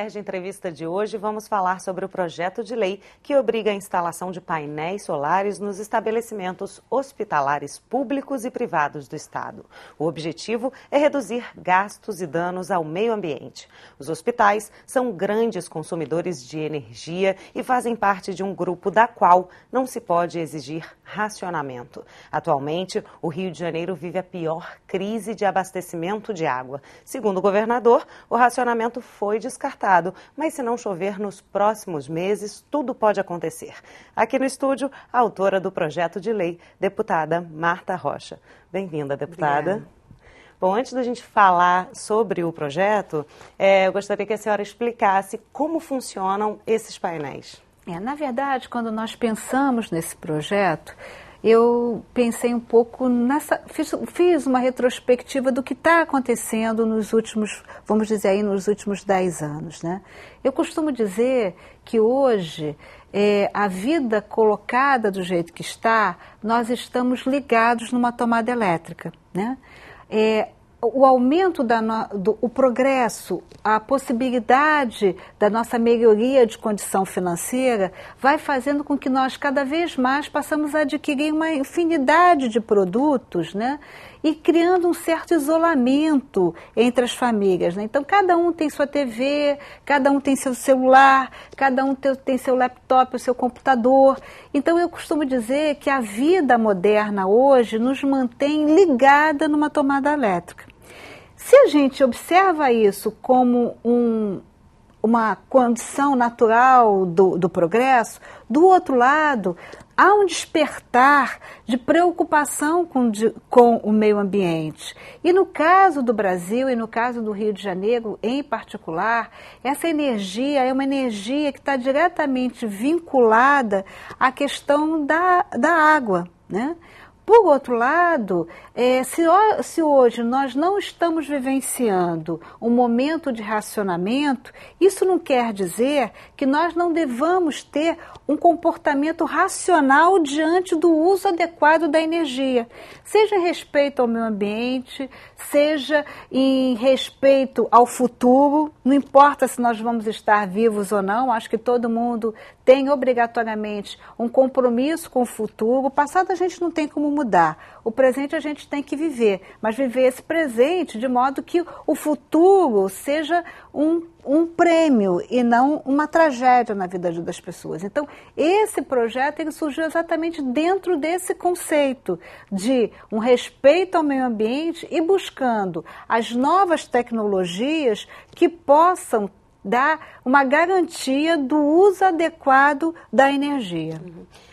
De entrevista de hoje, vamos falar sobre o projeto de lei que obriga a instalação de painéis solares nos estabelecimentos hospitalares públicos e privados do Estado. O objetivo é reduzir gastos e danos ao meio ambiente. Os hospitais são grandes consumidores de energia e fazem parte de um grupo da qual não se pode exigir racionamento. Atualmente, o Rio de Janeiro vive a pior crise de abastecimento de água. Segundo o governador, o racionamento foi descartado, mas se não chover nos próximos meses, tudo pode acontecer. Aqui no estúdio, a autora do projeto de lei, deputada Marta Rocha. Bem-vinda, deputada. Obrigada. Bom, antes da gente falar sobre o projeto, eu gostaria que a senhora explicasse como funcionam esses painéis. Na verdade, quando nós pensamos nesse projeto, eu pensei um pouco fiz uma retrospectiva do que está acontecendo nos últimos, vamos dizer aí, nos últimos 10 anos, né? Eu costumo dizer que hoje, a vida colocada do jeito que está, nós estamos ligados numa tomada elétrica, né? O aumento o progresso, a possibilidade da nossa melhoria de condição financeira vai fazendo com que nós cada vez mais passamos a adquirir uma infinidade de produtos, né? E criando um certo isolamento entre as famílias, né? Então, cada um tem sua TV, cada um tem seu celular, cada um tem seu laptop, o seu computador. Então, eu costumo dizer que a vida moderna hoje nos mantém ligada numa tomada elétrica. Se a gente observa isso como uma condição natural do progresso, do outro lado, há um despertar de preocupação com o meio ambiente. E no caso do Brasil e no caso do Rio de Janeiro, em particular, essa energia é uma energia que está diretamente vinculada à questão da água, né? Por outro lado, se hoje nós não estamos vivenciando um momento de racionamento, isso não quer dizer que nós não devamos ter um comportamento racional diante do uso adequado da energia, seja em respeito ao meio ambiente, seja em respeito ao futuro, não importa se nós vamos estar vivos ou não, acho que todo mundo tem obrigatoriamente um compromisso com o futuro. O passado a gente não tem como mudar, o presente a gente tem que viver, mas viver esse presente de modo que o futuro seja um prêmio e não uma tragédia na vida das pessoas. Então, esse projeto ele surgiu exatamente dentro desse conceito de um respeito ao meio ambiente e buscando as novas tecnologias que possam dar uma garantia do uso adequado da energia.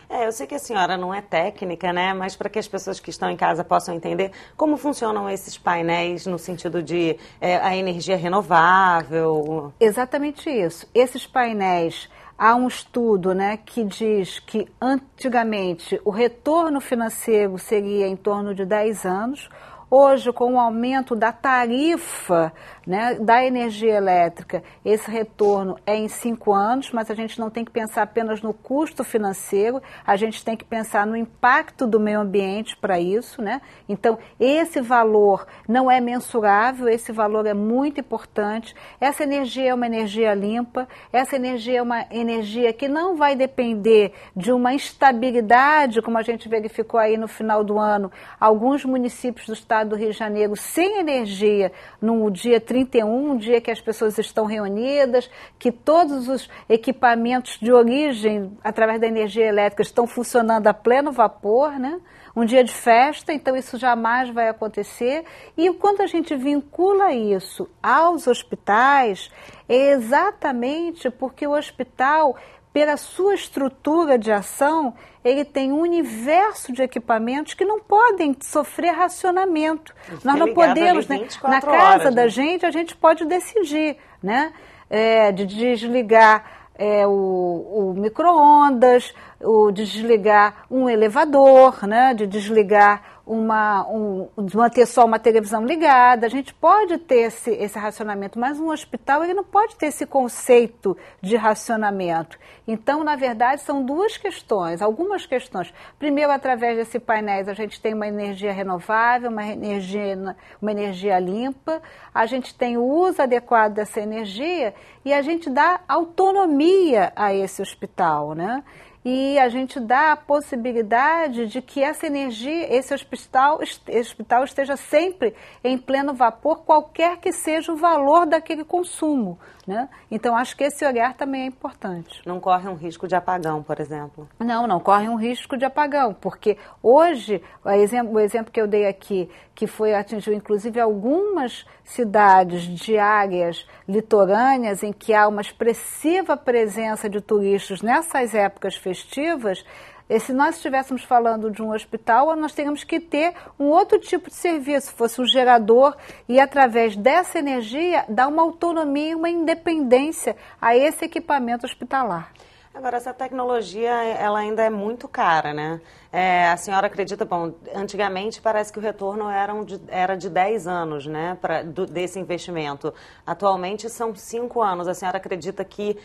Eu sei que a senhora não é técnica, né? Mas para que as pessoas que estão em casa possam entender como funcionam esses painéis no sentido de a energia renovável. Exatamente isso. Esses painéis, há um estudo, né, que diz que antigamente o retorno financeiro seria em torno de 10 anos. Hoje, com o aumento da tarifa, né, da energia elétrica, esse retorno é em 5 anos, mas a gente não tem que pensar apenas no custo financeiro, a gente tem que pensar no impacto do meio ambiente para isso, né? Então, esse valor não é mensurável, esse valor é muito importante. Essa energia é uma energia limpa, essa energia é uma energia que não vai depender de uma instabilidade, como a gente verificou aí no final do ano, alguns municípios do estado do Rio de Janeiro sem energia no dia 31, um dia que as pessoas estão reunidas, que todos os equipamentos de origem através da energia elétrica estão funcionando a pleno vapor, né? Um dia de festa, então isso jamais vai acontecer. E quando a gente vincula isso aos hospitais, é exatamente porque o hospital, pela sua estrutura de ação, ele tem um universo de equipamentos que não podem sofrer racionamento. Nós não podemos, né? Na casa da gente, a gente pode decidir, né? De desligar o micro-ondas, de desligar um elevador, né? De desligar manter só uma televisão ligada, a gente pode ter esse racionamento, mas um hospital ele não pode ter esse conceito de racionamento. Então, na verdade, são duas questões, algumas questões. Primeiro, através desses painéis, a gente tem uma energia renovável, uma energia limpa, a gente tem o uso adequado dessa energia e a gente dá autonomia a esse hospital, né? E a gente dá a possibilidade de que essa energia, esse hospital esteja sempre em pleno vapor, qualquer que seja o valor daquele consumo, né? Então, acho que esse olhar também é importante. Não corre um risco de apagão, por exemplo? Não corre um risco de apagão, porque hoje, o exemplo que eu dei aqui, que atingiu inclusive algumas cidades de áreas litorâneas em que há uma expressiva presença de turistas nessas épocas festivas, se nós estivéssemos falando de um hospital, nós teríamos que ter um outro tipo de serviço, fosse um gerador, e através dessa energia dar uma autonomia e uma independência a esse equipamento hospitalar. Agora, essa tecnologia, ela ainda é muito cara, né? A senhora acredita, bom, antigamente parece que o retorno era de 10 anos, né, desse investimento. Atualmente são 5 anos. A senhora acredita que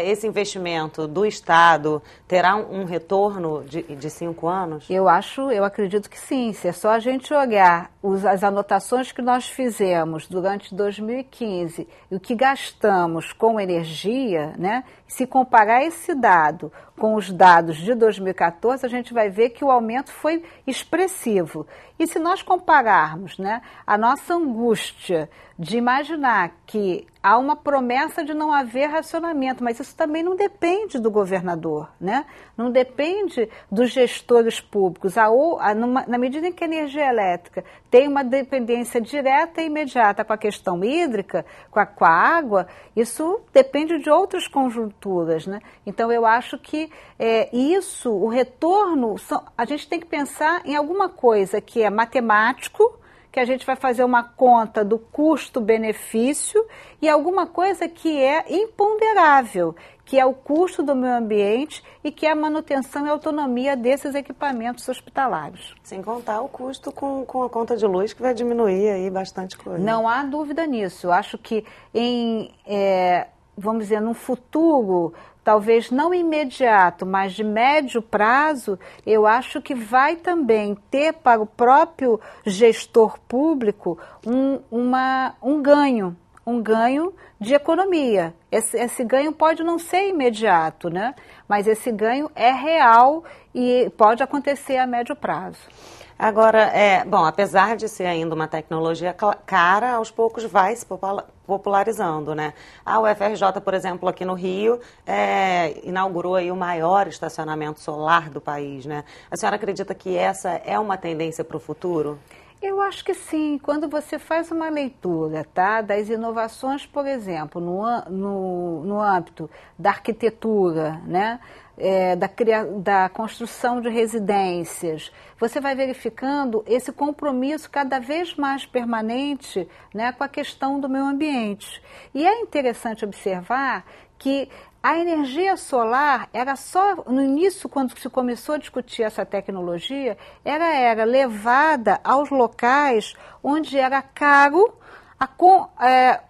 esse investimento do Estado terá um retorno de 5 anos? Eu acredito que sim. Se é só a gente olhar as anotações que nós fizemos durante 2015 e o que gastamos com energia, né, se comparar esse dado com os dados de 2014, a gente vai ver que o aumento foi expressivo. E se nós compararmos, né, a nossa angústia de imaginar que há uma promessa de não haver racionamento, mas isso também não depende do governador, né? Não depende dos gestores públicos. Na medida em que a energia elétrica tem uma dependência direta e imediata com a questão hídrica, com a água, isso depende de outras conjunturas, né? Então, eu acho que o retorno, a gente tem que pensar em alguma coisa que é matemático, que a gente vai fazer uma conta do custo-benefício e alguma coisa que é imponderável, que é o custo do meio ambiente e que é a manutenção e autonomia desses equipamentos hospitalares. Sem contar o custo com a conta de luz, que vai diminuir aí bastante coisa. Não há dúvida nisso. Eu acho que vamos dizer, num futuro, talvez não imediato, mas de médio prazo, eu acho que vai também ter para o próprio gestor público um ganho de economia. Esse ganho pode não ser imediato, né? Mas esse ganho é real e pode acontecer a médio prazo. Agora, apesar de ser ainda uma tecnologia cara, aos poucos vai se popularizando, né? A UFRJ, por exemplo, aqui no Rio, inaugurou aí o maior estacionamento solar do país, né? A senhora acredita que essa é uma tendência para o futuro? Eu acho que sim. Quando você faz uma leitura, tá, das inovações, por exemplo, no âmbito da arquitetura, né, da construção de residências, você vai verificando esse compromisso cada vez mais permanente, né, com a questão do meio ambiente. E é interessante observar que a energia solar era só, no início, quando se começou a discutir essa tecnologia, era levada aos locais onde era caro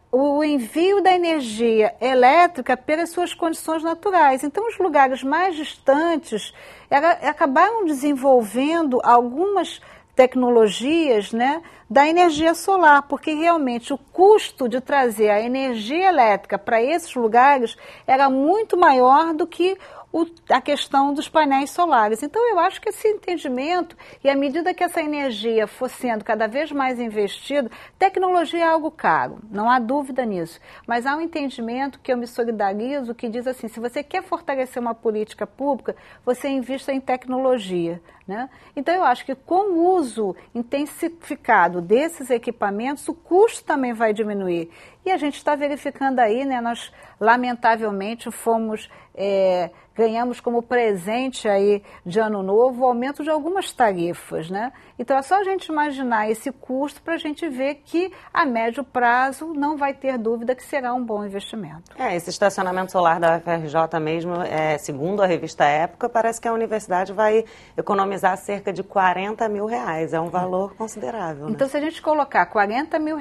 o envio da energia elétrica pelas suas condições naturais. Então, os lugares mais distantes acabaram desenvolvendo algumas tecnologias, né, da energia solar, porque realmente o custo de trazer a energia elétrica para esses lugares era muito maior do que a questão dos painéis solares. Então, eu acho que esse entendimento, e à medida que essa energia for sendo cada vez mais investida, tecnologia é algo caro, não há dúvida nisso, mas há um entendimento que eu me solidarizo, que diz assim, se você quer fortalecer uma política pública, você invista em tecnologia, né? Então, eu acho que com o uso intensificado desses equipamentos, o custo também vai diminuir. E a gente está verificando aí, né, nós lamentavelmente ganhamos como presente aí de ano novo o aumento de algumas tarifas, né? Então é só a gente imaginar esse custo para a gente ver que a médio prazo não vai ter dúvida que será um bom investimento. Esse estacionamento solar da UFRJ mesmo, segundo a revista Época, parece que a universidade vai economizar economizar cerca de R$40 mil. É um valor considerável. Né? Então, se a gente colocar R$40 mil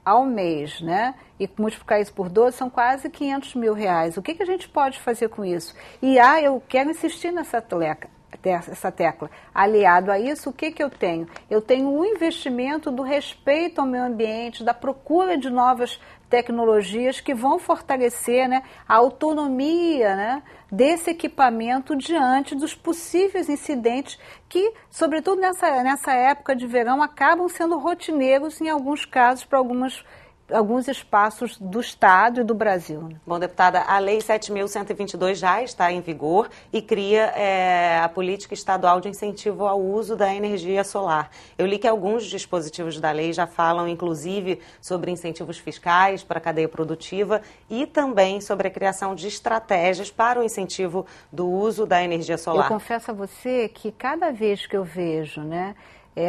ao mês, né, e multiplicar isso por 12, são quase R$500 mil. O que a gente pode fazer com isso? E eu quero insistir nessa tecla. Aliado a isso, o que eu tenho? Eu tenho um investimento do respeito ao meio ambiente, da procura de novas tecnologias que vão fortalecer, né, a autonomia, né, desse equipamento diante dos possíveis incidentes que, sobretudo nessa época de verão, acabam sendo rotineiros em alguns casos para alguns espaços do Estado e do Brasil. Né? Bom, deputada, a Lei 7.122 já está em vigor e cria a política estadual de incentivo ao uso da energia solar. Eu li que alguns dispositivos da lei já falam, inclusive, sobre incentivos fiscais para a cadeia produtiva e também sobre a criação de estratégias para o incentivo do uso da energia solar. Eu confesso a você que cada vez que eu vejo, né,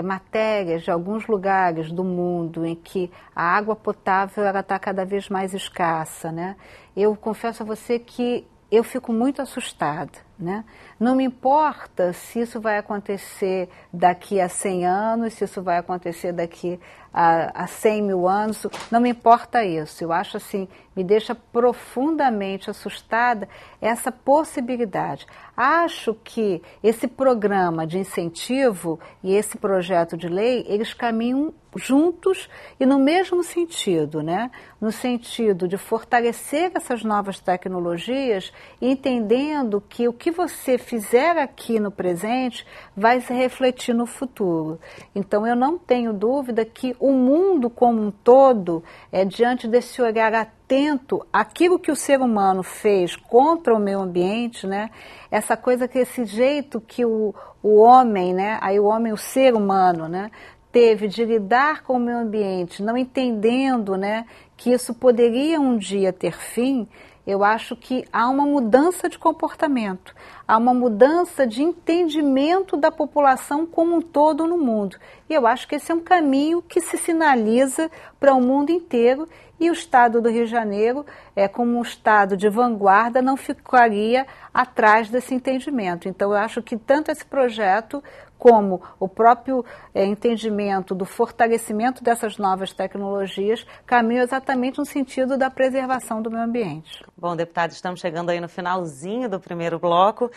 matérias de alguns lugares do mundo em que a água potável está cada vez mais escassa, né? Eu confesso a você que eu fico muito assustada, né? Não me importa se isso vai acontecer daqui a 100 anos, se isso vai acontecer daqui a 100 mil anos, não me importa isso. Eu acho assim, me deixa profundamente assustada essa possibilidade. Acho que esse programa de incentivo e esse projeto de lei, eles caminham juntos e no mesmo sentido, né? No sentido de fortalecer essas novas tecnologias, entendendo que o que você fizer aqui no presente vai se refletir no futuro. Então, eu não tenho dúvida que o mundo como um todo, diante desse olhar atento àquilo que o ser humano fez contra o meio ambiente, né? Essa coisa que esse jeito que o homem, né? Aí o homem, o ser humano, né? Teve de lidar com o meio ambiente, não entendendo, né, que isso poderia um dia ter fim, eu acho que há uma mudança de comportamento, há uma mudança de entendimento da população como um todo no mundo. E eu acho que esse é um caminho que se sinaliza para o mundo inteiro e o Estado do Rio de Janeiro, como um Estado de vanguarda, não ficaria atrás desse entendimento. Então, eu acho que tanto esse projeto como o próprio entendimento do fortalecimento dessas novas tecnologias caminham exatamente no sentido da preservação do meio ambiente. Bom, deputada, estamos chegando aí no finalzinho do primeiro bloco.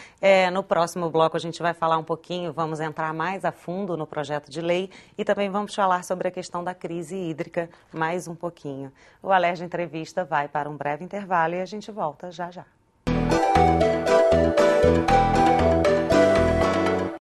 No próximo bloco a gente vai falar um pouquinho, vamos entrar mais a fundo no projeto de lei e também vamos falar sobre a questão da crise hídrica mais um pouquinho. O Alerj Entrevista vai para um breve intervalo e a gente volta já já.